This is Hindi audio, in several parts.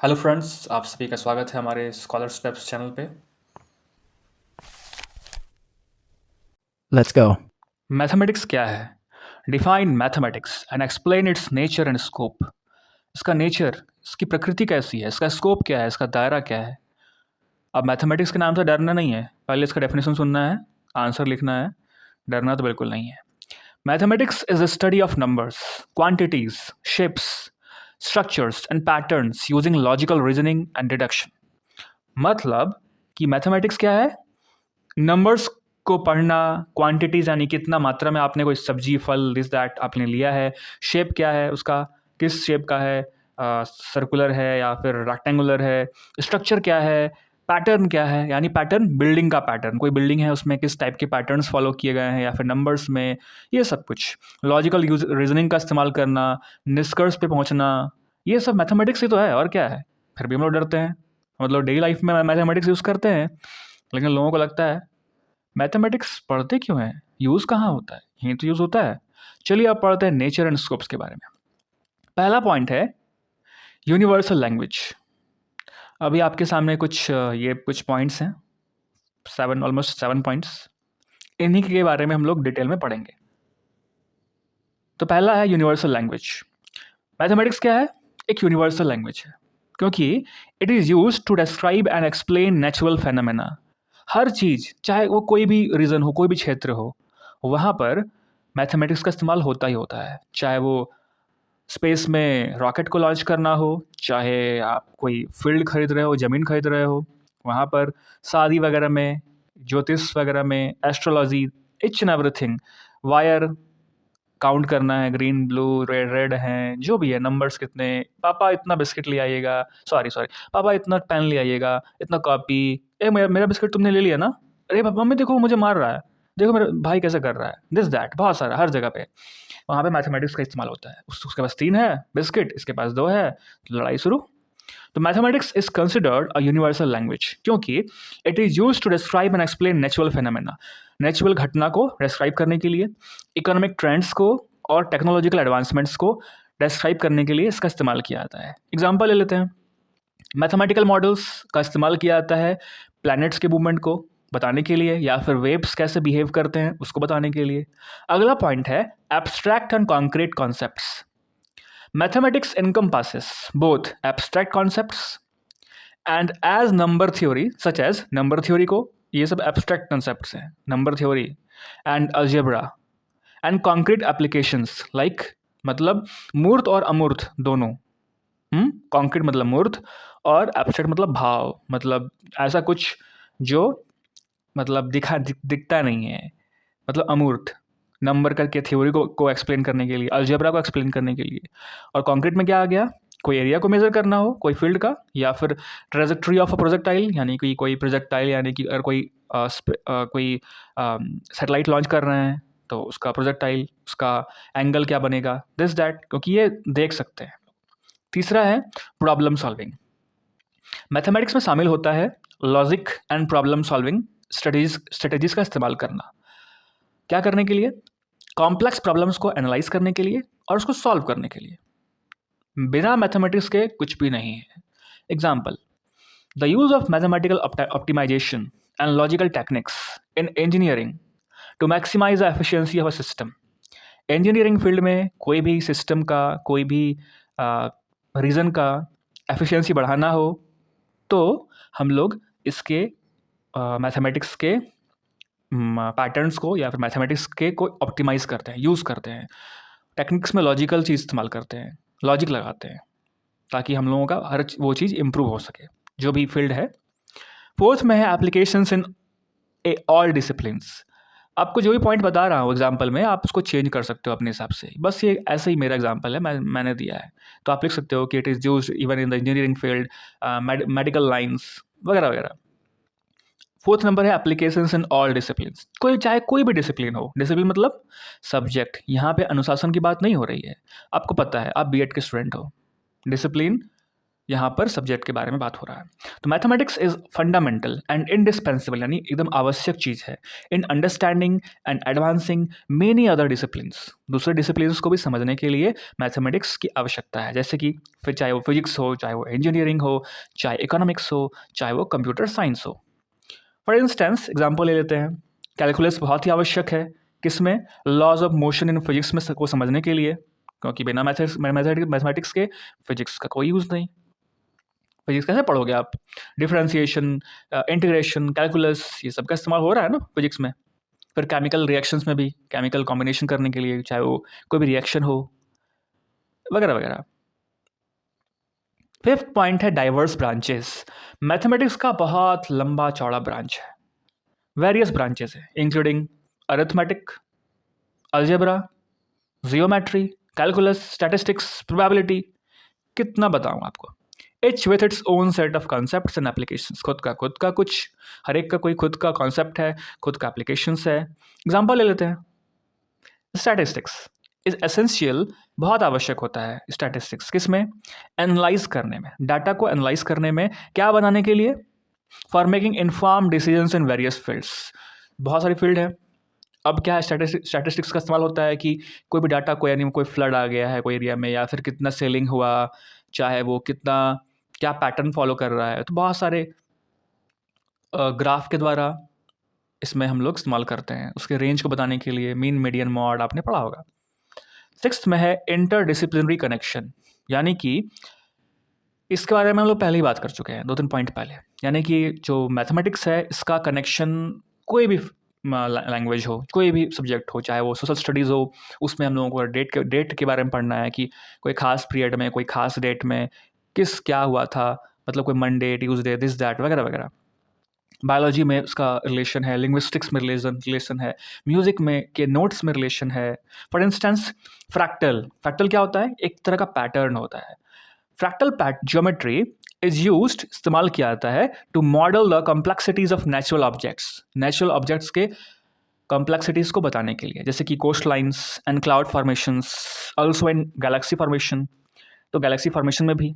हेलो फ्रेंड्स, आप सभी का स्वागत है हमारे स्कॉलर स्टेप्स चैनल पे। Let's go. मैथमेटिक्स क्या है? Define mathematics and explain it's nature and scope. इसका नेचर, इसकी प्रकृति कैसी है, इसका स्कोप क्या है, इसका दायरा क्या है। अब मैथमेटिक्स के नाम से डरना नहीं है, पहले इसका डेफिनेशन सुनना है, आंसर लिखना है। डरना तो बिल्कुल नहीं है। Mathematics is the study of numbers, quantities, shapes, structures and patterns using logical reasoning and deduction. मतलब कि मैथमेटिक्स क्या है? नंबर्स को पढ़ना, क्वांटिटीज यानी कितना मात्रा में आपने कोई सब्जी, फल, दिस दैट आपने लिया है। शेप क्या है उसका, किस शेप का है, सर्कुलर है या फिर रेक्टेंगुलर है। स्ट्रक्चर क्या है, पैटर्न क्या है, यानी पैटर्न बिल्डिंग का पैटर्न, कोई बिल्डिंग है उसमें किस टाइप के पैटर्न्स फॉलो किए गए हैं या फिर नंबर्स में, ये सब कुछ। लॉजिकल यूज रीजनिंग का इस्तेमाल करना, निष्कर्ष पे पहुंचना, ये सब मैथमेटिक्स ही तो है और क्या है। फिर भी हम लोग डरते हैं, मतलब डेली लाइफ में मैथमेटिक्स यूज़ करते हैं, लेकिन लोगों को लगता है मैथमेटिक्स पढ़ते क्यों हैं, यूज़ कहाँ होता है, यहीं तो यूज़ होता है। चलिए अब पढ़ते हैं नेचर एंड स्कोप्स के बारे में। पहला पॉइंट है यूनिवर्सल लैंग्वेज। अभी आपके सामने कुछ पॉइंट्स हैं, ऑलमोस्ट 7 पॉइंट्स। इन्हीं के बारे में हम लोग डिटेल में पढ़ेंगे। तो पहला है यूनिवर्सल लैंग्वेज। मैथमेटिक्स क्या है? एक यूनिवर्सल लैंग्वेज है, क्योंकि it is use to describe and explain natural phenomena. हर चीज़, चाहे वो कोई भी रीजन हो, कोई भी क्षेत्र हो, वहाँ पर मैथमेटिक्स का इस्तेमाल होता ही होता है। चाहे वो स्पेस में रॉकेट को लॉन्च करना हो, चाहे आप कोई फील्ड खरीद रहे हो, ज़मीन खरीद रहे हो, वहाँ पर शादी वगैरह में, ज्योतिष वगैरह में, astrology, each and everything, wire count करना है, ग्रीन, ब्लू, रेड रेड हैं, जो भी है, नंबर्स कितने, पापा इतना बिस्किट ले आइएगा, सॉरी सॉरी, पापा इतना पेन ले आइएगा, इतना कॉपी, मेरा मेरा बिस्किट तुमने ले लिया ना, अरे पापा, मम्मी देखो मुझे मार रहा है, देखो मेरा भाई कैसे कर रहा है, दिस दैट, बहुत सारा, हर जगह पे वहाँ पे मैथमेटिक्स का इस्तेमाल होता है। उसके पास 3 है बिस्किट, इसके पास 2 है, तो लड़ाई शुरू। तो mathematics is considered a universal language, क्योंकि it is use to describe and explain natural phenomena. Natural घटना को डिस्क्राइब करने के लिए, इकोनॉमिक ट्रेंड्स को और टेक्नोलॉजिकल एडवांसमेंट्स को डिस्क्राइब करने के लिए इसका इस्तेमाल किया जाता है। एग्जाम्पल ले लेते हैं। मैथमेटिकल मॉडल्स का इस्तेमाल किया जाता है प्लैनेट्स के मूवमेंट को बताने के लिए, या फिर वेव्स कैसे बिहेव करते हैं उसको बताने के लिए। अगला पॉइंट है abstract and concrete concepts. Mathematics encompasses both abstract concepts and as number theory, such as number theory को, ये सब एब्स्ट्रैक्ट कॉन्सेप्ट्स हैं, number theory and algebra, and concrete applications like, मतलब मूर्त और अमूर्त दोनों। कॉन्क्रीट मतलब मूर्त और एब्स्ट्रैक्ट मतलब भाव, मतलब ऐसा कुछ जो मतलब दिखता नहीं है, मतलब अमूर्त। नंबर करके थ्योरी को एक्सप्लेन करने के लिए, अलजेब्रा को एक्सप्लेन करने के लिए। और कंक्रीट में क्या आ गया? कोई एरिया को मेजर करना हो, कोई फील्ड का, या फिर ट्रेजेक्ट्री ऑफ अ प्रोजेक्टाइल, यानी कि कोई प्रोजेक्टाइल, यानी कि अगर कोई सैटेलाइट लॉन्च कर रहे हैं तो उसका प्रोजेक्टाइल, उसका एंगल क्या बनेगा, दिस दैट, क्योंकि ये देख सकते हैं। तीसरा है प्रॉब्लम सॉल्विंग। मैथमेटिक्स में शामिल होता है logic and problem solving strategies का इस्तेमाल करना। क्या करने के लिए? कॉम्प्लेक्स प्रॉब्लम्स को एनालाइज करने के लिए और उसको सॉल्व करने के लिए। बिना मैथमेटिक्स के कुछ भी नहीं है। Example, the use of mathematical optimisation and logical techniques in engineering to maximise the efficiency of a system. Engineering field में कोई भी सिस्टम का, कोई भी रीजन का एफिशिएंसी बढ़ाना हो तो हम लोग इसके मैथमेटिक्स के पैटर्न्स को या फिर मैथमेटिक्स के को ऑप्टिमाइज़ करते हैं, यूज़ करते हैं। टेक्निक्स में लॉजिकल चीज़ इस्तेमाल करते हैं, लॉजिक लगाते हैं, ताकि हम लोगों का हर वो चीज़ इम्प्रूव हो सके, जो भी फील्ड है। फोर्थ में है एप्लीकेशंस इन ऑल डिसिप्लिन्स। आपको जो भी पॉइंट बता रहा हूँ एग्जाम्पल में, आप उसको चेंज कर सकते हो अपने हिसाब से। बस ये ऐसे ही मेरा एग्जाम्पल है, मैंने दिया है, तो आप लिख सकते हो कि it is use even in the engineering field, medical lines वगैरह वगैरह। फोर्थ नंबर है एप्लीकेशंस इन ऑल डिसिप्लिन्स। चाहे कोई भी डिसिप्लिन हो, डिसिप्लिन मतलब सब्जेक्ट, यहाँ पे अनुशासन की बात नहीं हो रही है। आपको पता है, आप बीएड के स्टूडेंट हो, डिसिप्लिन यहाँ पर सब्जेक्ट के बारे में बात हो रहा है। तो mathematics is fundamental and indispensable, यानी एकदम आवश्यक चीज़ है in understanding and advancing many other disciplines. दूसरे डिसिप्लिन्स को भी समझने के लिए मैथमेटिक्स की आवश्यकता है, जैसे कि फिर चाहे वो फिजिक्स हो, चाहे वो इंजीनियरिंग हो, चाहे इकोनॉमिक्स हो, चाहे वो कंप्यूटर साइंस हो। फॉर इंस्टेंस एग्जाम्पल ले लेते हैं, कैलकुलस बहुत ही आवश्यक है किसमें, laws of motion in physics में को समझने के लिए, क्योंकि बिना मैथमेटिक्स के फिजिक्स का कोई यूज़ नहीं। फिजिक्स कैसे पढ़ोगे आप? डिफरेंशिएशन, इंटीग्रेशन, कैलकुलस, ये सब का इस्तेमाल हो रहा है ना फिजिक्स में। फिर केमिकल रिएक्शंस में भी केमिकल कॉम्बिनेशन करने के लिए, चाहे वो कोई भी रिएक्शन हो वगैरह वगैरह। फिफ्थ पॉइंट है डाइवर्स ब्रांचेस। मैथमेटिक्स का बहुत लंबा चौड़ा ब्रांच है, वेरियस ब्रांचेस है, including arithmetic, algebra, geometry, calculus, statistics, probability. कितना बताऊं आपको। Etch with its own set of concepts and applications. खुद का कुछ, हर एक का कोई खुद का कॉन्सेप्ट है, खुद का एप्लीकेशंस है। एग्जाम्पल ले लेते हैं, स्टैटिस्टिक्स इज एसेंशियल, बहुत आवश्यक होता है स्टैटिस्टिक्स। किस में? एनालाइज करने में, डाटा को एनालाइज करने में। क्या बनाने के लिए? For making inform decisions in various fields. बहुत सारी फील्ड है। अब क्या है, स्टैटिस्टिक्स का इस्तेमाल होता है कि कोई भी डाटा को, यानी कोई फ्लड आ गया है कोई एरिया में, या फिर कितना सेलिंग हुआ, चाहे वो कितना क्या पैटर्न फॉलो कर रहा है, तो बहुत सारे ग्राफ के द्वारा इसमें हम लोग इस्तेमाल करते हैं उसके रेंज को बताने के लिए। मीन, मीडियन, मॉड आपने पढ़ा होगा। सिक्स्थ में है इंटर डिसिप्लिनरी कनेक्शन, यानी कि इसके बारे में हम लोग पहले ही बात कर चुके हैं 2-3 पॉइंट पहले। यानी कि जो मैथमेटिक्स है इसका कनेक्शन कोई भी लैंग्वेज हो, कोई भी सब्जेक्ट हो, चाहे वो सोशल स्टडीज़ हो, उसमें हम लोगों को डेट के बारे में पढ़ना है कि कोई खास पीरियड में, कोई खास डेट में क्या हुआ था, मतलब कोई मंडे, ट्यूसडे, दिस दैट वगैरह वगैरह। बायोलॉजी में उसका रिलेशन है, लिंग्विस्टिक्स में रिलेशन है, म्यूज़िक में के नोट्स में रिलेशन है। फॉर इंस्टेंस फ्रैक्टल क्या होता है? एक तरह का पैटर्न होता है। फ्रैक्टल ज्योमेट्री इज यूज्ड, इस्तेमाल किया जाता है to model the complexities of natural objects के कॉम्प्लेक्सिटीज को बताने के लिए, जैसे कि coastlines and cloud formations, also in galaxy formation. तो गैलेक्सी फॉर्मेशन में भी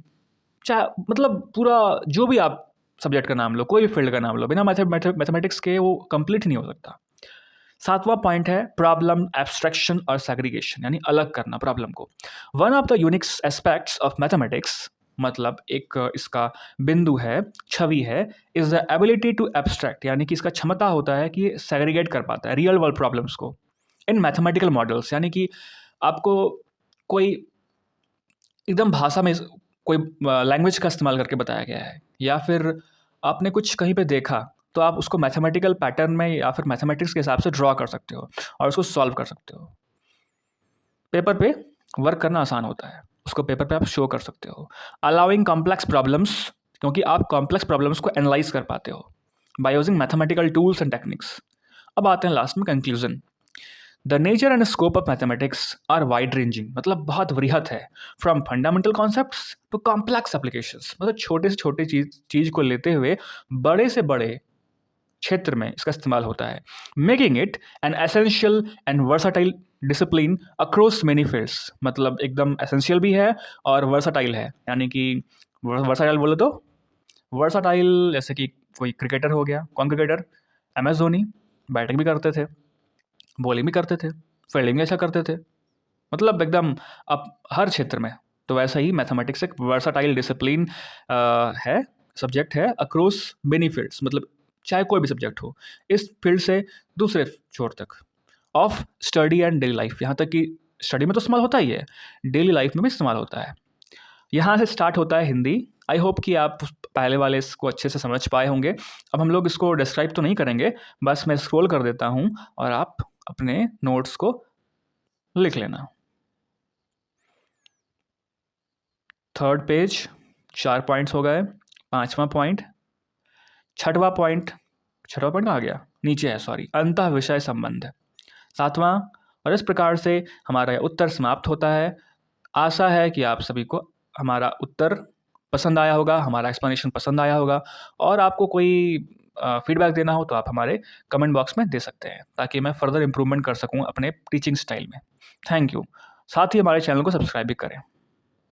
चाहे, मतलब पूरा जो भी आप सब्जेक्ट का नाम लो, कोई भी फील्ड का नाम लो, बिना मैथमेटिक्स के वो कंप्लीट नहीं हो सकता। 7वां पॉइंट है प्रॉब्लम एब्स्ट्रैक्शन और सेग्रीगेशन, यानी अलग करना प्रॉब्लम को। One of the unique aspects of mathematics, मतलब एक इसका बिंदु है, छवि है, is the ability to abstract, यानी कि इसका क्षमता होता है कि सेग्रीगेट कर पाता है रियल वर्ल्ड प्रॉब्लम्स को इन मैथमेटिकल मॉडल्स। यानी कि आपको कोई एकदम भाषा में कोई लैंग्वेज का इस्तेमाल करके बताया गया है, या फिर आपने कुछ कहीं पे देखा, तो आप उसको मैथमेटिकल पैटर्न में या फिर मैथमेटिक्स के हिसाब से ड्रॉ कर सकते हो और उसको सॉल्व कर सकते हो। पेपर पे वर्क करना आसान होता है, उसको पेपर पे आप शो कर सकते हो। अलाउइंग कॉम्प्लेक्स प्रॉब्लम्स, क्योंकि आप कॉम्प्लेक्स प्रॉब्लम्स को एनालाइज कर पाते हो by using mathematical tools and techniques. अब आते हैं लास्ट में conclusion. The nature and scope of mathematics are wide ranging, मतलब बहुत वृहत है। From fundamental concepts to complex applications, मतलब छोटे से छोटे चीज़ को लेते हुए बड़े से बड़े क्षेत्र में इसका इस्तेमाल होता है। Making it an essential and versatile discipline across many fields, मतलब एकदम एसेंशियल भी है और वर्साटाइल है। यानी कि वर्साटाइल बोले तो वर्साटाइल, जैसे कि कोई क्रिकेटर हो गया, कौन क्रिकेटर? MS धोनी, बैटिंग भी करते थे, बॉलिंग भी करते थे, फील्डिंग भी अच्छा करते थे, मतलब एकदम अब हर क्षेत्र में। तो वैसा ही मैथमेटिक्स एक वर्साटाइल डिसिप्लिन है, सब्जेक्ट है अक्रॉस मेनी फील्ड्स, मतलब चाहे कोई भी सब्जेक्ट हो, इस फील्ड से दूसरे छोर तक of study and daily life. यहाँ तक कि स्टडी में तो इस्तेमाल होता ही है, डेली लाइफ में भी इस्तेमाल होता है। यहाँ से स्टार्ट होता है हिंदी। आई होप कि आप पहले वाले इसको अच्छे से समझ पाए होंगे। अब हम लोग इसको डिस्क्राइब तो नहीं करेंगे, बस मैं स्क्रॉल कर देता हूँ और आप अपने नोट्स को लिख लेना। 3rd पेज 4 पॉइंट्स हो गए। 5वां पॉइंट, 6वां पॉइंट कहाँ गया? नीचे है, सॉरी, अंतः विषय संबंध। 7वां। और इस प्रकार से हमारा उत्तर समाप्त होता है। आशा है कि आप सभी को हमारा उत्तर पसंद आया होगा, हमारा एक्सप्लेनेशन पसंद आया होगा, और आपको कोई फीडबैक देना हो तो आप हमारे कमेंट बॉक्स में दे सकते हैं, ताकि मैं फर्दर इम्प्रूवमेंट कर सकूं अपने टीचिंग स्टाइल में। Thank you. साथ ही हमारे चैनल को सब्सक्राइब भी करें।